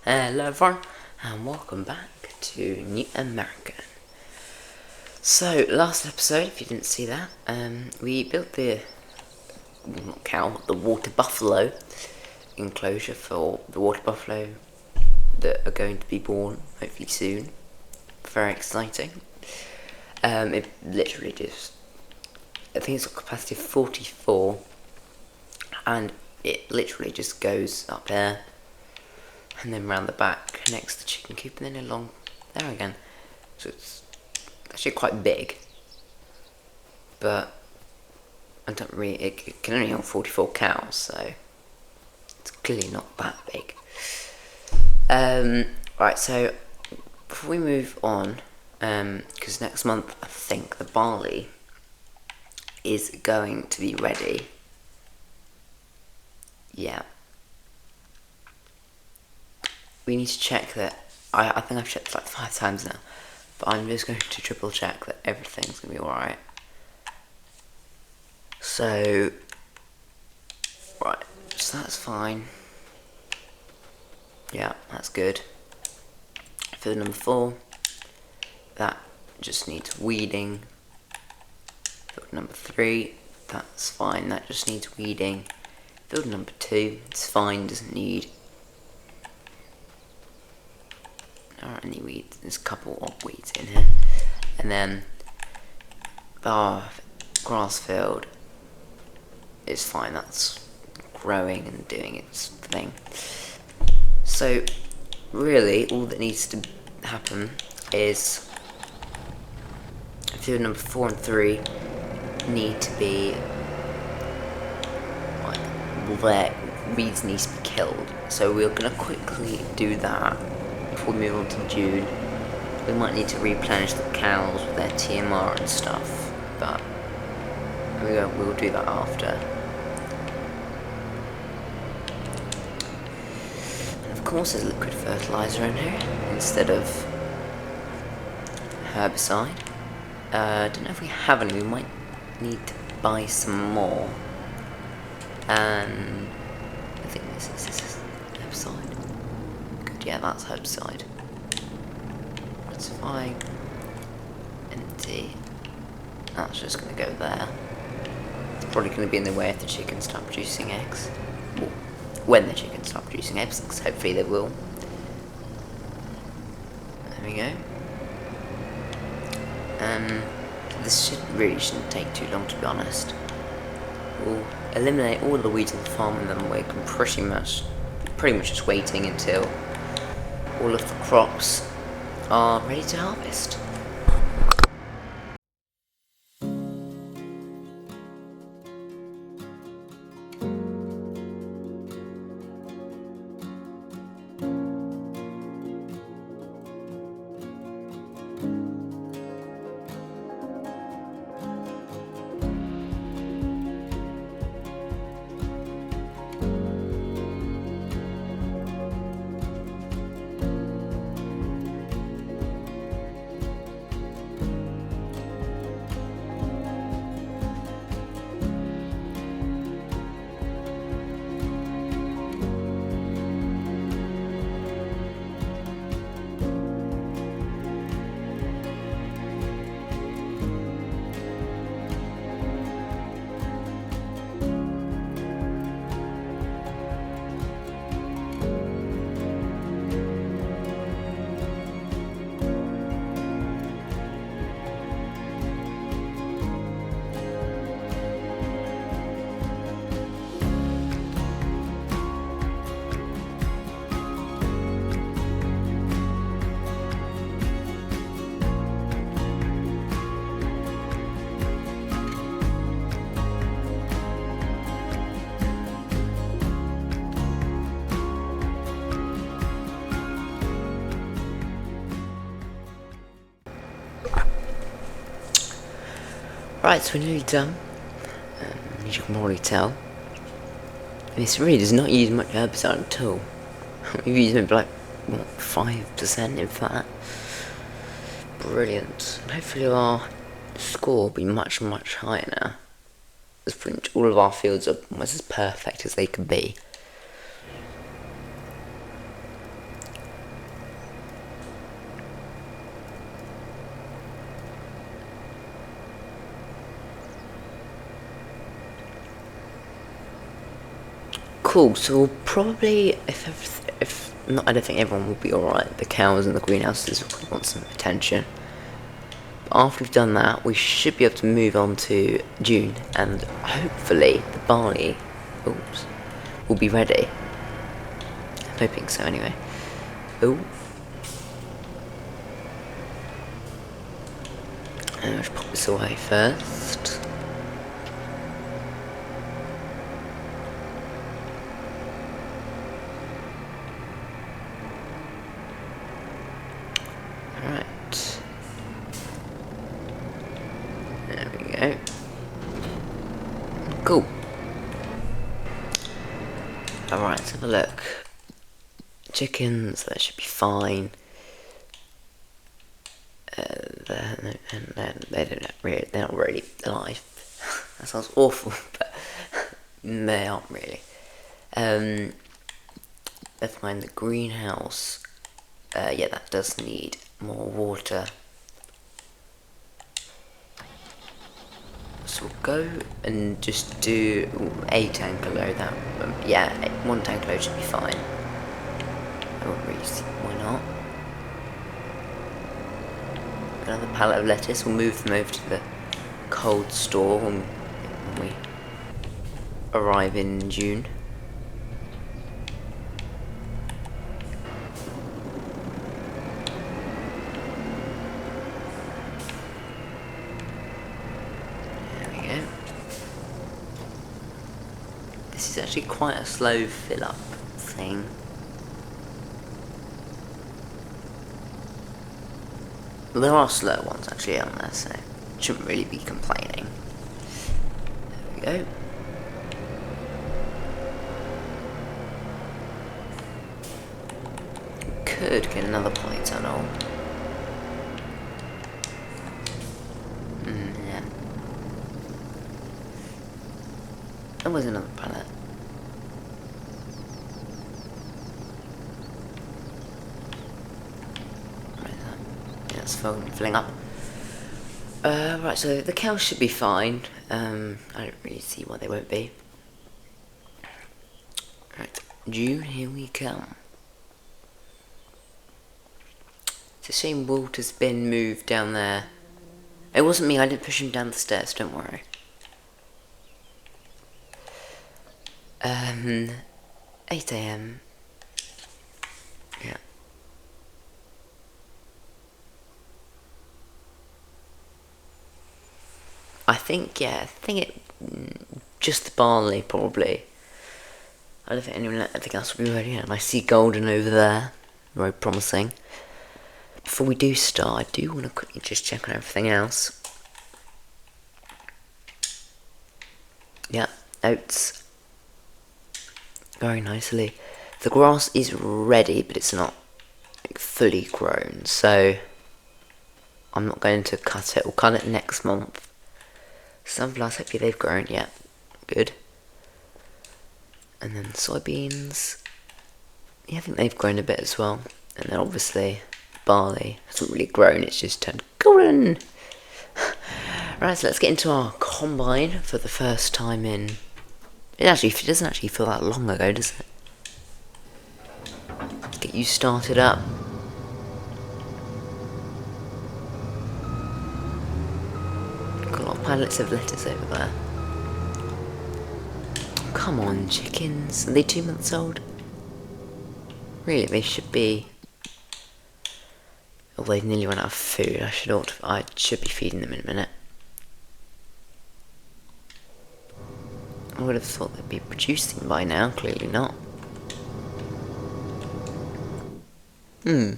Hello everyone, and welcome back to New American. So, last episode, if you didn't see that, we built the water buffalo enclosure for the water buffalo that are going to be born, hopefully soon. Very exciting. It literally just, I think it's got a capacity of 44, and it literally just goes up there, and then round the back next to the chicken coop, and then along there again. So it's actually quite big, but I don't really. It can only hold 44 cows, so it's clearly not that big. Right. So before we move on, because next month I think the barley is going to be ready. Yeah. We need to check that. I think I've checked like 5 times now, but I'm just going to triple check that everything's going to be alright. So, right, so that's fine. Yeah, that's good. Field number 4, that just needs weeding. Field number 3, that's fine, that just needs weeding. Field number 2, it's fine, doesn't need. There aren't any weeds, there's a couple of weeds in here. And then our grass field is fine, that's growing and doing its thing. So really all that needs to happen is field number 4 and 3 need to be where weeds need to be killed. So we're going to quickly do that before we move on to June. We might need to replenish the cows with their TMR and stuff, but we'll do that after. And of course there's liquid fertilizer in here instead of herbicide. I don't know if we have any, we might need to buy some more. And I think this is herbicide. Good, yeah, that's herbicide. That's fine. Empty. That's just going to go there. It's probably going to be in the way if the chickens start producing eggs. Well, when the chickens start producing eggs, because hopefully they will. There we go. This shouldn't take too long, to be honest. We'll eliminate all the weeds on the farm, and then we're pretty much just waiting until all of the crops are ready to harvest. Right, so we're nearly done. As you can probably tell, this really does not use much herbicide at all. We've used maybe like 5% in fact. Brilliant. And hopefully our score will be much higher now. As pretty much all of our fields are almost as perfect as they could be. Cool. So we'll probably, if not, I don't think everyone will be alright. The cows and the greenhouses will probably want some attention. But after we've done that, we should be able to move on to June, and hopefully the barley, will be ready. I'm hoping so, anyway. Oh. And let's pop this away first. Alright. There we go. Cool. Alright, let's have a look. Chickens, that should be fine. They're not really alive. That sounds awful, but they aren't really. Let's find the greenhouse. Yeah, that does need more water. So we'll go and just do a tank load. That yeah, one tank load should be fine. I won't really see why not. Another pallet of lettuce. We'll move them over to the cold store when we arrive in June. There we go. This is actually quite a slow fill up thing. Well, there are slow ones actually on there, so shouldn't really be complaining. There we go. Could get another polytunnel. Yeah. There was another pallet. That's filling up. Right, so the cows should be fine. I don't really see why they won't be. Right, June, here we come. It's a shame Walter's been moved down there. It wasn't me, I didn't push him down the stairs, don't worry. 8 AM. Yeah. I think it, just the barley probably. I don't think anything else will be ready yet. I see golden over there, very promising. Before we do start, I do want to quickly just check on everything else. Yeah, oats. Very nicely. The grass is ready, but it's not fully grown, so I'm not going to cut it. We'll cut it next month. Sunflowers, hopefully they've grown. Yeah, good. And then soybeans. Yeah, I think they've grown a bit as well. And then obviously barley hasn't really grown, it's just turned golden. Right, so let's get into our combine for the first time in... It doesn't actually feel that long ago, does it? Let's get you started up. Got a lot of pallets of lettuce over there. Come on, chickens. Are they 2 months old? Really, they should be. Oh, they've nearly run out of food. I should be feeding them in a minute. I would have thought they'd be producing by now. Clearly not. I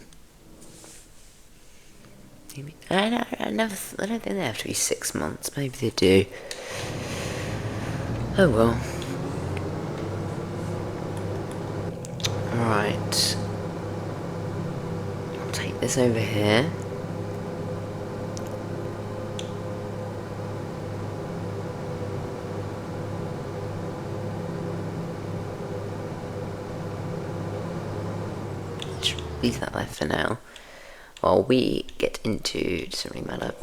don't think they have to be 6 months. Maybe they do. Oh well. Right. I'll take this over here. Leave that there for now. While we get into, it doesn't really matter.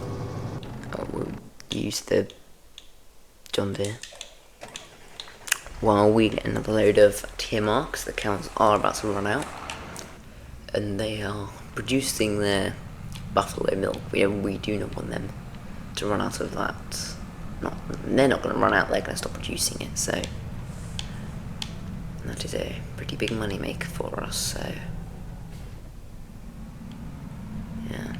We'll use the John Deere. while we get another load of TMR, because the cows are about to run out, and they are producing their buffalo milk. We do not want them to run out of that. They're not going to run out, they're going to stop producing it, so that is a pretty big money maker for us, so yeah.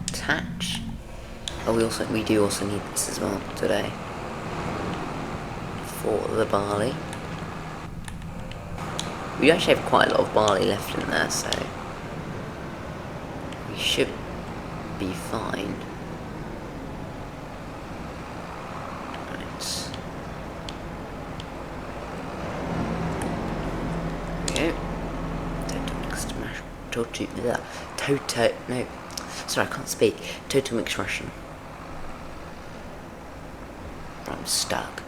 Attach. Oh, we do also need this as well today for the barley. We actually have quite a lot of barley left in there, so we should be fine. Right. Okay. No. Sorry, I can't speak. Total mixed ration. I'm stuck.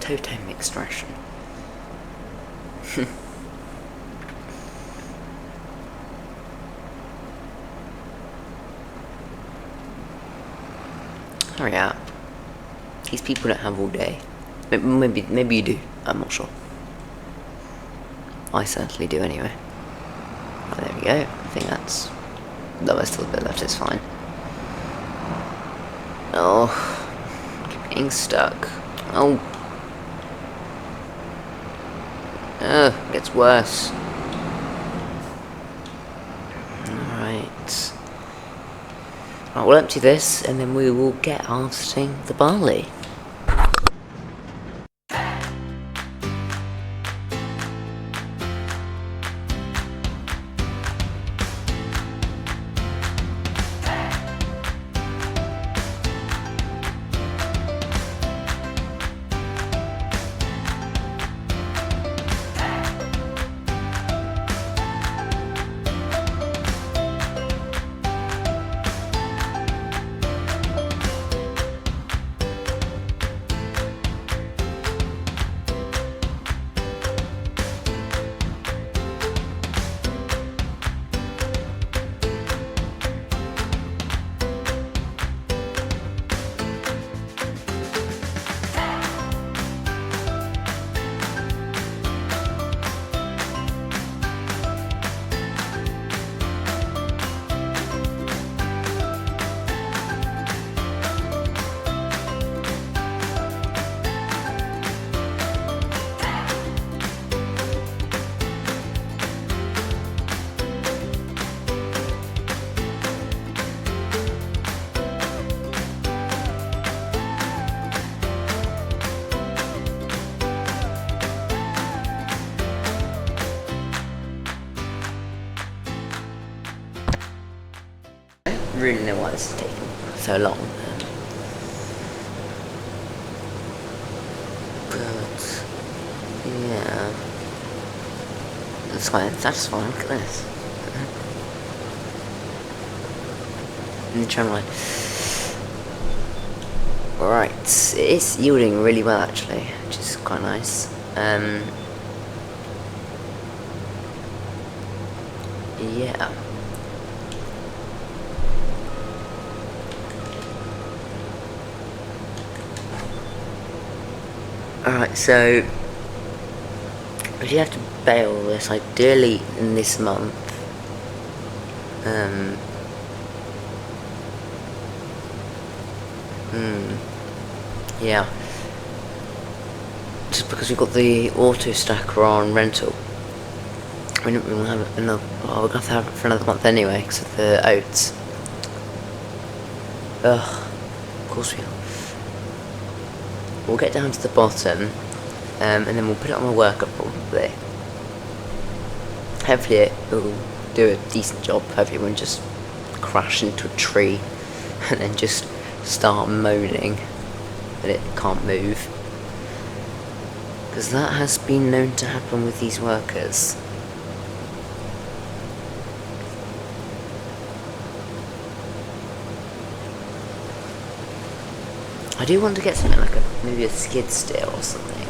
Total mixed ration. Hurry up. These people don't have all day. Maybe you do. I'm not sure. I certainly do anyway. Oh, there we go. I think that's... No, there's still a bit left, it's fine. Oh. Keep getting stuck. Oh. It gets worse. Alright. Right, we'll empty this, and then we will get harvesting the barley. Really know why this is taking so long. But yeah, it's quite satisfying. Look at this. And the trim line. Right, it is yielding really well actually, which is quite nice. Yeah. Alright, so we do have to bale this ideally in this month. Yeah. Just because we've got the auto stacker on rental. We don't really have enough. Well, we're going to have it for another month anyway, because of the oats. Ugh. Of course we are. We'll get down to the bottom, and then we'll put it on the worker probably. Hopefully it will do a decent job. Hopefully it won't just crash into a tree and then just start moaning that it can't move. Because that has been known to happen with these workers. I do want to get something like maybe a skid steer or something.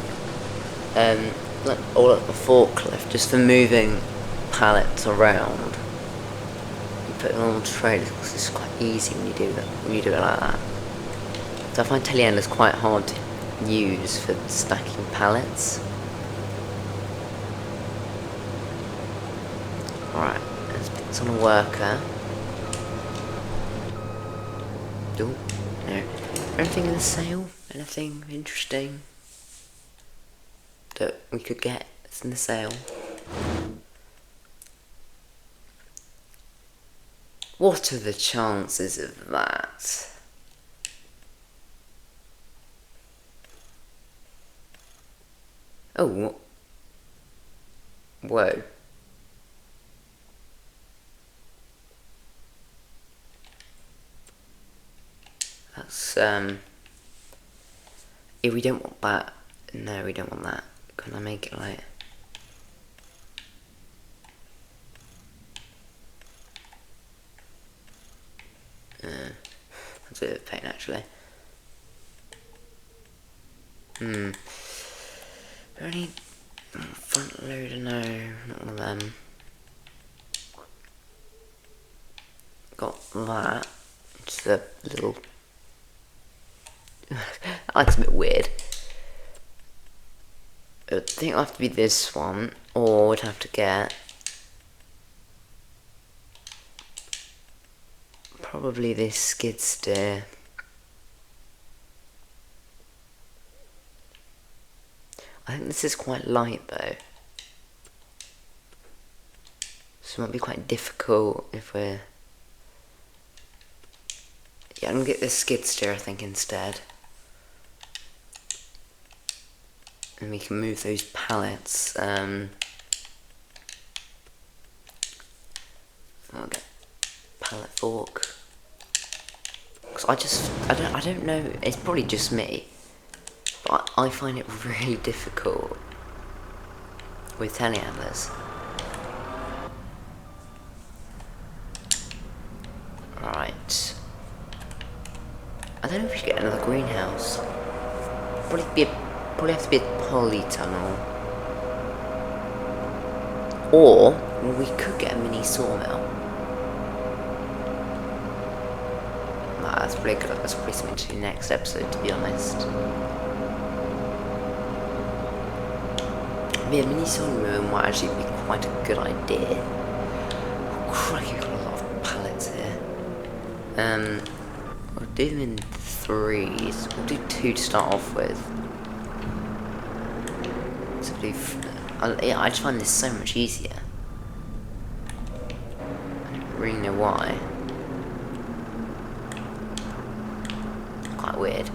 Or like a forklift, just for moving pallets around. put it on trailers because it's quite easy when you do that. When you do it like that. So I find telehandlers quite hard to use for stacking pallets. Alright, let's put this on a worker. Oh, no. Anything in the sale? Anything interesting that we could get that's in the sale? What are the chances of that? Oh, whoa. That's, yeah, we don't want that. No, we don't want that. Can I make it like... that's a bit of pain, actually. Only front loader, no, not one of them. Got that. Just a little... that looks a bit weird. I think it'll have to be this one, or we'd have to get... probably this skid steer. I think this is quite light though. So it might be quite difficult if we're... yeah, I'm gonna get this skid steer I think instead. And we can move those pallets. I'll get pallet fork. Cause I don't know, it's probably just me, but I find it really difficult with telehandlers. Right. I don't know if we should get another greenhouse. Probably have to be a polytunnel. Or we could get a mini sawmill. Nah, that's pretty good. That's probably something to do next episode, to be honest. Yeah, a mini sawmill might actually be quite a good idea. Oh, crikey, we've got a lot of pallets here. We'll do them in threes. We'll do two to start off with. So we'll do yeah, I just find this so much easier. I don't really know why. Quite weird.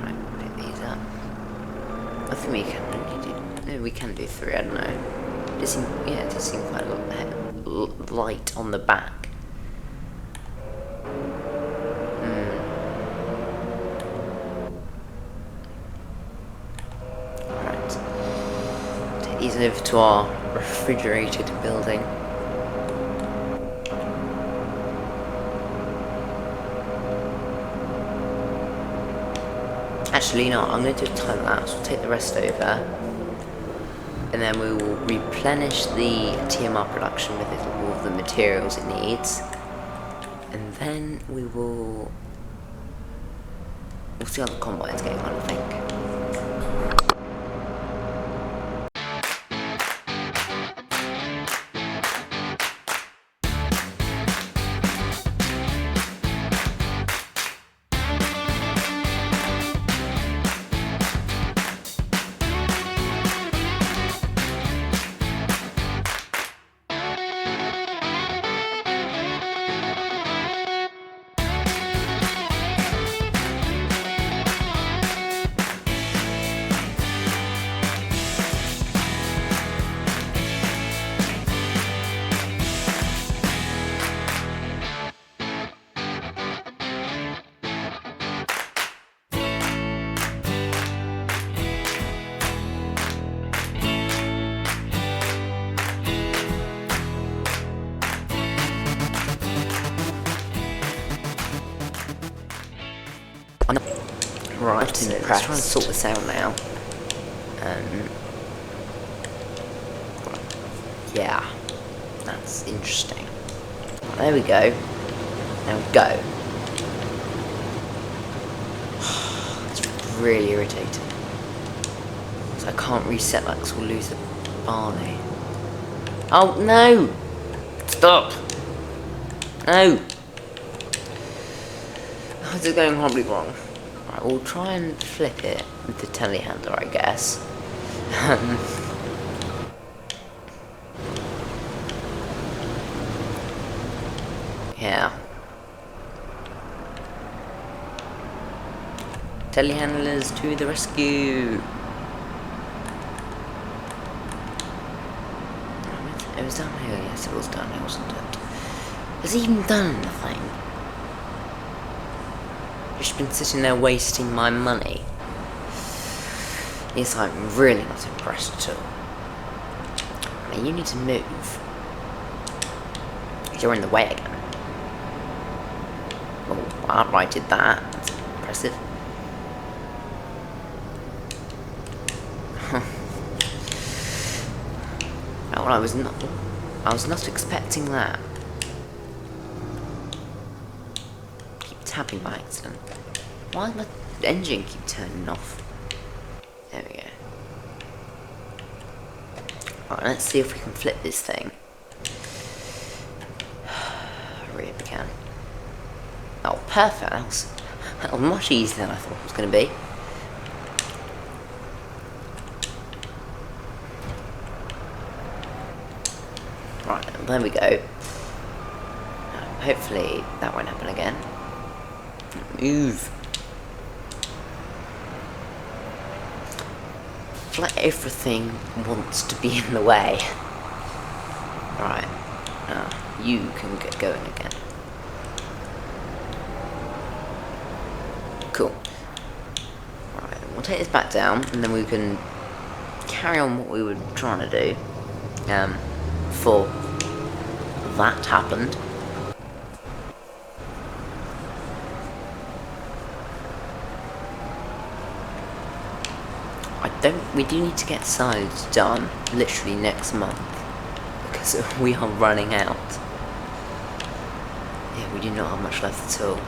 Right, pick these up. I think we can only do... no, we can do three, I don't know. It does seem quite a lot light on the back. Right. Take these over to our refrigerated building. Actually, no, I'm going to do a time lapse. We'll take the rest over. And then we will replenish the TMR production with all of the materials it needs. And then we'll see how the combine's getting on, I think. Right, let's try and sort this out now. Yeah, that's interesting. There we go. Now go. It's really irritating. So I can't reset that because we'll lose the barley. Oh no! Stop! No! This is going horribly wrong. Right, we'll try and flip it with the telehandler, I guess. Yeah. Telehandlers to the rescue! It was downhill, yes, it was downhill, wasn't it? Has he even done anything? Just been sitting there wasting my money. Yes, I'm really not impressed at all. I mean, you need to move. You're in the way again. Oh, I outright did that. That's impressive. Oh, I was not expecting that. Keep tapping by accident. Why does my engine keep turning off? There we go. Alright, let's see if we can flip this thing. Hurry if we can. Oh, perfect. That was much easier than I thought it was going to be. Right, there we go. Hopefully that won't happen again. Move. It's like everything wants to be in the way. Right. You can get going again. Cool. Right, we'll take this back down, and then we can carry on what we were trying to do. Before that happened. We do need to get sides done literally next month because we are running out. Yeah, we do not have much left at all.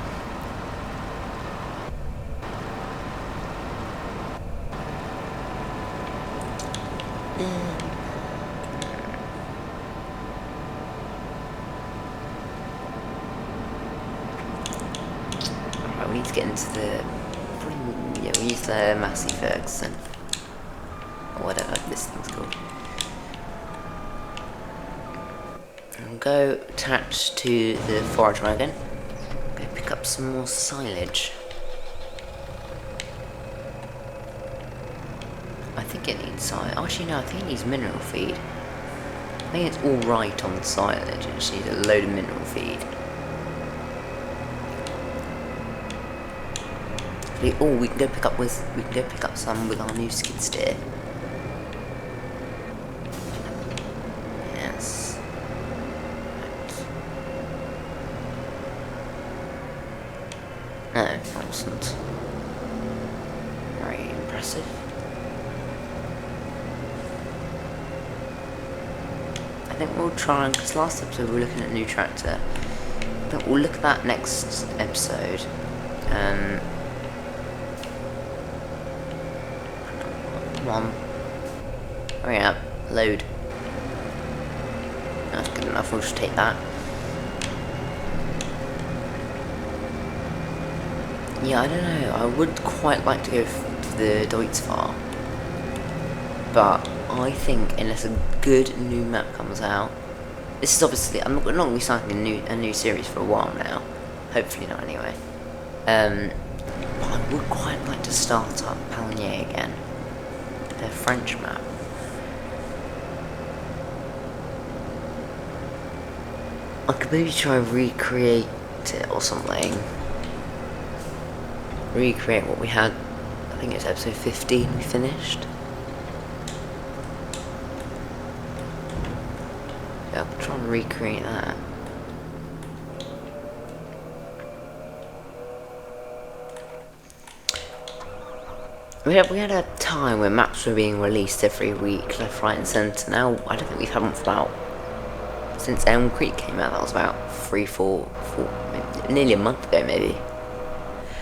Alright, we need to get into the... Yeah, we use the Massey Ferguson. Or whatever this thing's called. And go attach to the forage wagon. Go pick up some more silage. I think it needs silage. Actually, no, I think it needs mineral feed. I think it's alright on the silage. It just needs a load of mineral feed. We can go pick up some with our new skid steer. Yes. No, that wasn't very impressive. I think we'll try, because last episode we were looking at a new tractor. I think we'll look at that next episode. Come on. Hurry up. Load. That's good enough, we'll just take that. Yeah, I don't know, I would quite like to go to the Deutz Farm. But I think unless a good new map comes out, this is obviously, I'm not going to be starting a new series for a while now. Hopefully not anyway. But I would quite like to start up Palnier again. Their French map. I could maybe try and recreate it or something. Recreate what we had. I think it's episode 15 we finished. Yeah, I'll try and recreate that. We had a time where maps were being released every week, left, right, and centre. Now I don't think we've had one for about since Elm Creek came out. That was about 4, maybe, nearly a month ago, maybe.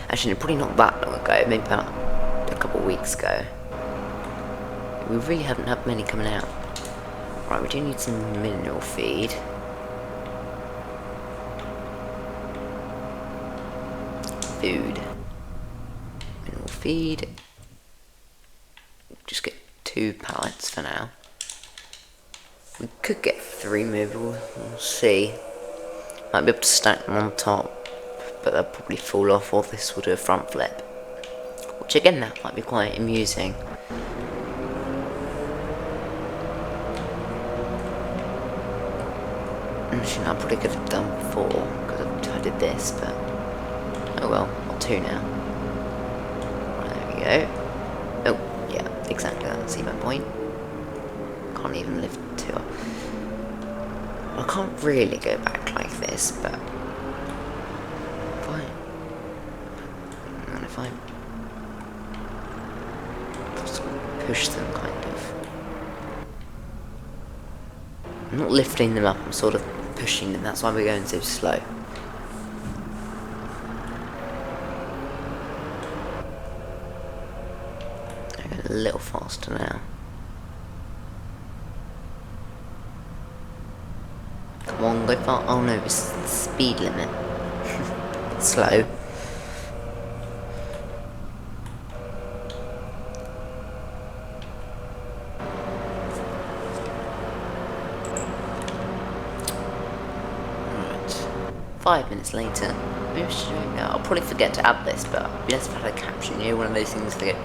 Actually, probably not that long ago. Maybe about a couple of weeks ago. We really haven't had many coming out. Right, we do need some mineral feed. Food. Mineral feed. Just get 2 pallets for now. We could get 3 maybe, we'll see. Might be able to stack them on top, but they'll probably fall off, or this will do a front flip. Which again, that might be quite amusing. Actually, I probably could have done 4, because I did this, but oh well, got 2 now. Right, there we go. Oh, yeah, exactly that, see my point? Can't even lift 2 up. I can't really go back like this, but fine. And if I just push them, kind of. I'm not lifting them up, I'm sort of pushing them, that's why we're going so slow. I'm going a little faster now. Come on, go far. Oh no, it's the speed limit. Slow. Right. 5 minutes later. Maybe I should do it. I'll probably forget to add this, but it'd be nice if I had a caption, you know, one of those things to get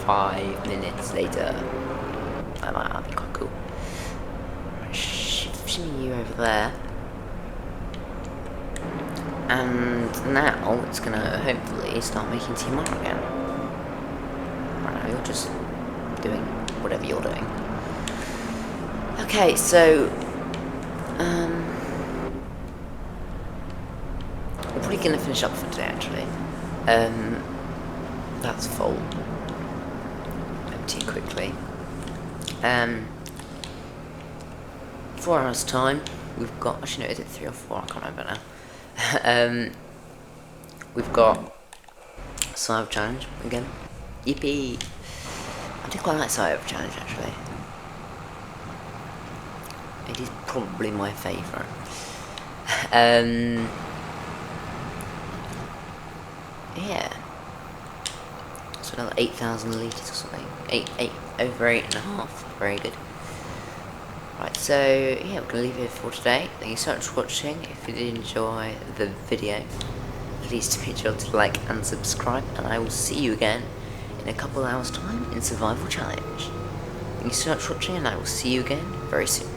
5 minutes later. That'd be quite cool. Right, shimmy you over there. And now it's gonna hopefully start making tomorrow again. Right now you're just doing whatever you're doing. Okay, so we're probably gonna finish up for today actually. That's full. Empty quickly. 4 hours time. We've got, actually no, is it 3 or 4? I can't remember now. We've got Survival Challenge again. Yippee! I do quite like Survival Challenge actually. It is probably my favourite. Yeah. So another 8,000 litres or something. Over 8.5. Very good. Right, so yeah, we're going to leave it here for today. Thank you so much for watching. If you did enjoy the video, please make sure to like and subscribe, and I will see you again in a couple of hours time in Survival Challenge. Thank you so much for watching, and I will see you again very soon.